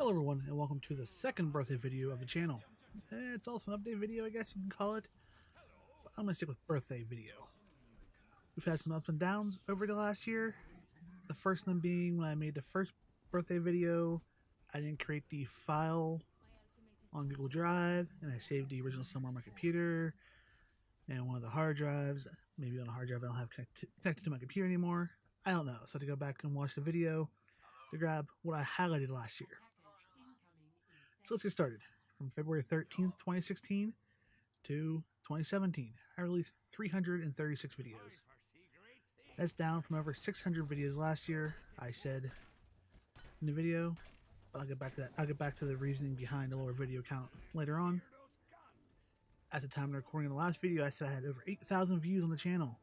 Hello everyone, and welcome to the second birthday video of the channel. It's also an update video, I guess you can call it, but I'm going to stick with birthday video. We've had some ups and downs over the last year. The first one being when I made the first birthday video, I didn't create the file on Google Drive, and I saved the original somewhere on my computer, and one of the hard drives, maybe on a hard drive I don't have connected to my computer anymore. I don't know, so I had to go back and watch the video to grab what I highlighted last year. So let's get started. From February 13th, 2016 to 2017, I released 336 videos. That's down from over 600 videos last year, I said in the video, but I'll get back to that. I'll get back to the reasoning behind the lower video count later on. At the time of recording the last video, I said I had over 8,000 views on the channel.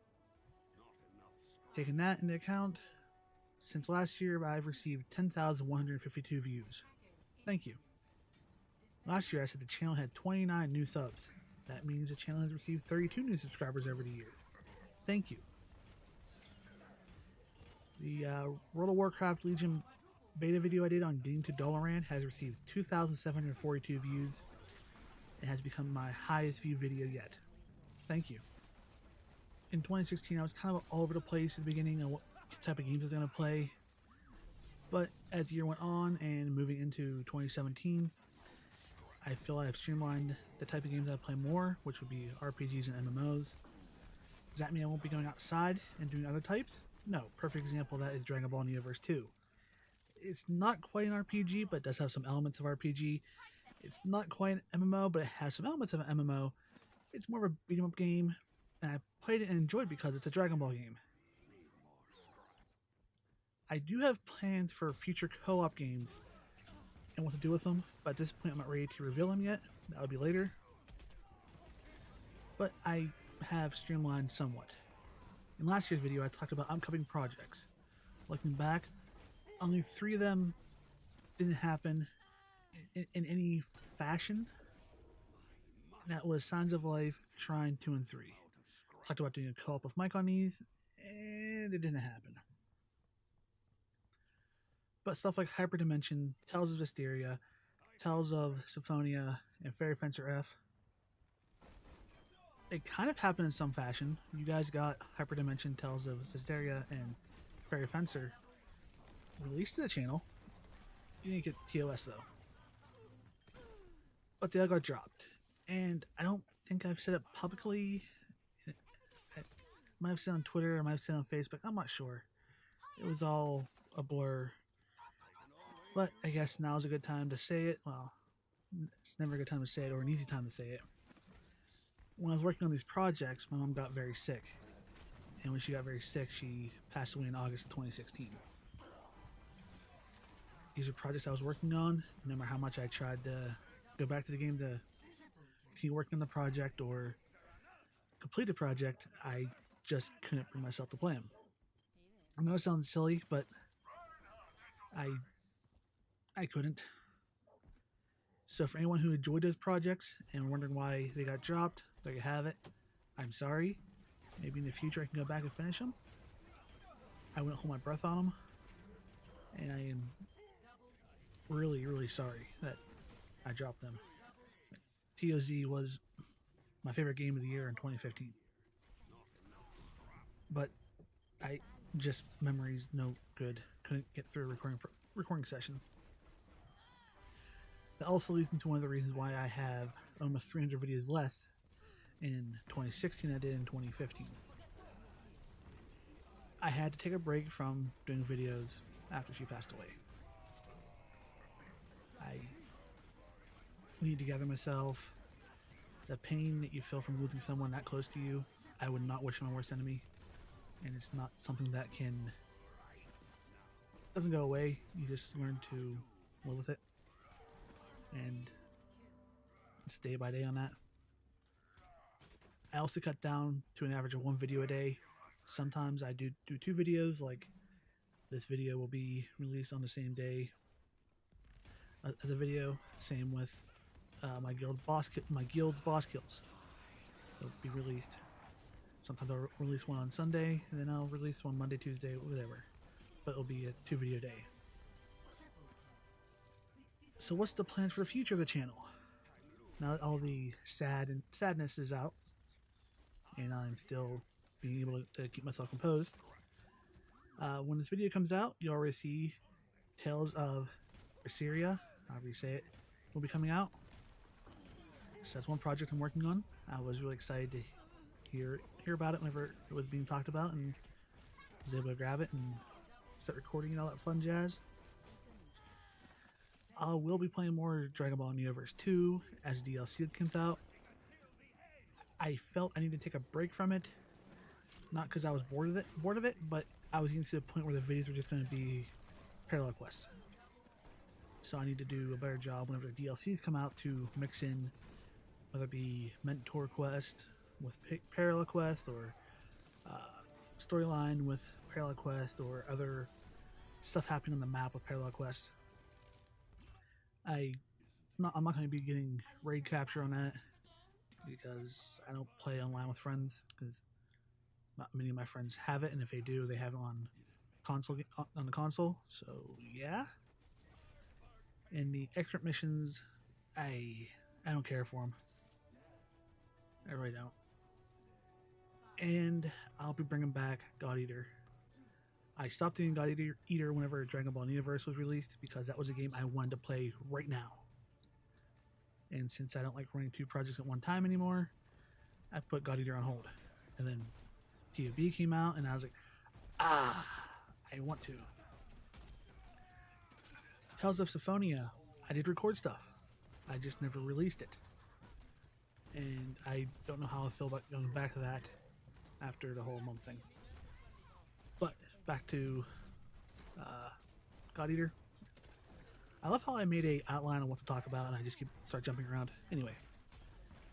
Taking that into account, since last year I've received 10,152 views. Thank you. Last year I said the channel had 29 new subs. That means the channel has received 32 new subscribers over the year. Thank you. The World of Warcraft Legion beta video I did on getting to Dalaran has received 2,742 views. It has become my highest viewed video yet. Thank you. In 2016 I was kind of all over the place at the beginning on what type of games I was going to play. But as the year went on and moving into 2017, I feel I've streamlined the type of games I play more, which would be RPGs and MMOs. Does that mean I won't be going outside and doing other types? No. Perfect example of that is Dragon Ball Neoverse 2. It's not quite an RPG, but it does have some elements of RPG. It's not quite an MMO, but it has some elements of an MMO. It's more of a beat-em-up game, and I played it and enjoyed it because it's a Dragon Ball game. I do have plans for future co-op games and what to do with them, but at this point I'm not ready to reveal them yet. That'll be later. But I have streamlined somewhat. In last year's video I talked about upcoming projects. Looking back, only 3 of them didn't happen in any fashion. That was Signs of Life, Trine 2 and 3. Talked about doing a co-op with Mike on these, and it didn't happen. But stuff like Hyperdimension, Tales of Hysteria, Tales of Symphonia, and Fairy Fencer F, it kind of happened in some fashion. You guys got Hyperdimension, Tales of Hysteria, and Fairy Fencer released to the channel. You didn't get TOS though. But they all got dropped. And I don't think I've said it publicly. I might have said on Twitter, I might have said on Facebook, I'm not sure. It was all a blur. But I guess now is a good time to say it. Well, it's never a good time to say it or an easy time to say it. When I was working on these projects, my mom got very sick. And when she got very sick, she passed away in August of 2016. These are projects I was working on. No matter how much I tried to go back to the game to keep working on the project or complete the project, I just couldn't bring myself to play them. I know it sounds silly, but I couldn't. So for anyone who enjoyed those projects and wondering why they got dropped, there you have it. I'm sorry. Maybe in the future I can go back and finish them. I wouldn't hold my breath on them. And I am really, really sorry that I dropped them. TOZ was my favorite game of the year in 2015. But memories no good. Couldn't get through a recording session. That also leads into one of the reasons why I have almost 300 videos less in 2016 than I did in 2015. I had to take a break from doing videos after she passed away. I needed to gather myself. The pain that you feel from losing someone that close to you, I would not wish on my worst enemy. And it's not something that doesn't go away. You just learn to live with it. And it's day by day on that. I also cut down to an average of 1 video a day. Sometimes I do 2 videos, like this video will be released on the same day as the video. Same with my guild's boss kills. They'll be released. Sometimes I'll release one on Sunday, and then I'll release one Monday, Tuesday, whatever. But it'll be a 2 video day. So what's the plans for the future of the channel? Now that all the sadness is out, and I'm still being able to keep myself composed, when this video comes out, you'll already see Tales of Assyria, however you say it, will be coming out. So that's one project I'm working on. I was really excited to hear about it whenever it was being talked about, and was able to grab it and start recording and all that fun jazz. I will be playing more Dragon Ball Neoverse 2 as DLC comes out. I felt I needed to take a break from it, not because I was bored of it, but I was getting to the point where the videos were just going to be parallel quests. So I need to do a better job whenever the DLCs come out to mix in, whether it be mentor quest with parallel quest, or storyline with parallel quest, or other stuff happening on the map with parallel quests. I'm not going to be getting raid capture on that because I don't play online with friends, because not many of my friends have it, and if they do, they have it on the console. So yeah. And the expert missions, I don't care for them. I really don't. And I'll be bringing back God Eater. I stopped doing God Eater whenever Dragon Ball Universe was released, because that was a game I wanted to play right now. And since I don't like running two projects at one time anymore, I put God Eater on hold. And then TOB came out, and I was like, I want to. Tales of Symphonia, I did record stuff. I just never released it. And I don't know how I feel about going back to that after the whole month thing. But back to God Eater. I love how I made a outline on what to talk about, and I just start jumping around. Anyway,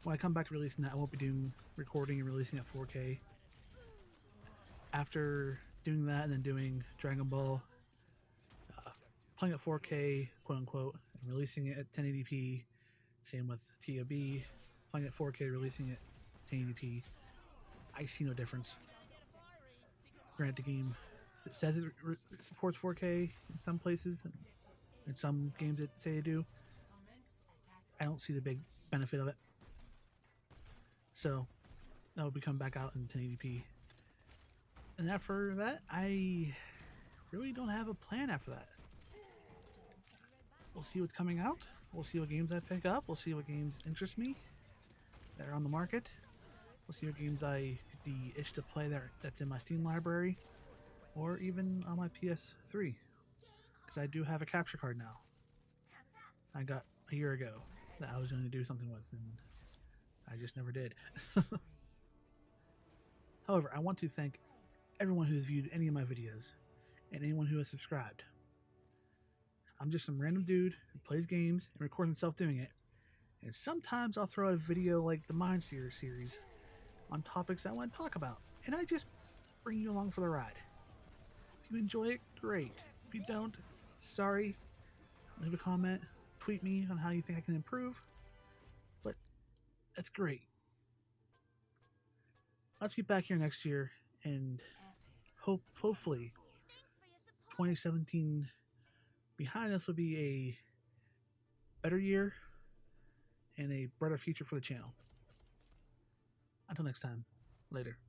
when I come back to releasing that, I won't be doing recording and releasing at 4K. After doing that and then doing Dragon Ball, playing at 4K, quote unquote, and releasing it at 1080p, same with TOB, playing at 4K, releasing it 1080p, I see no difference. Granted, the game says it supports 4K in some places, and in some games that say they do. I don't see the big benefit of it. So that will be coming back out in 1080p. And after that, I really don't have a plan after that. We'll see what's coming out. We'll see what games I pick up. We'll see what games interest me that are on the market. We'll see what games I get the itch to play that's in my Steam library, or even on my PS3, because I do have a capture card now. I got a year ago that I was going to do something with, and I just never did. However, I want to thank everyone who has viewed any of my videos, and anyone who has subscribed. I'm just some random dude who plays games and records himself doing it, and sometimes I'll throw out a video like the Mind series on topics I want to talk about, and I just bring you along for the ride. If you enjoy it, great. If you don't, sorry. Leave a comment, tweet me on how you think I can improve, but that's great. Let's be back here next year, and hopefully 2017 behind us will be a better year and a brighter future for the channel. Until next time, later.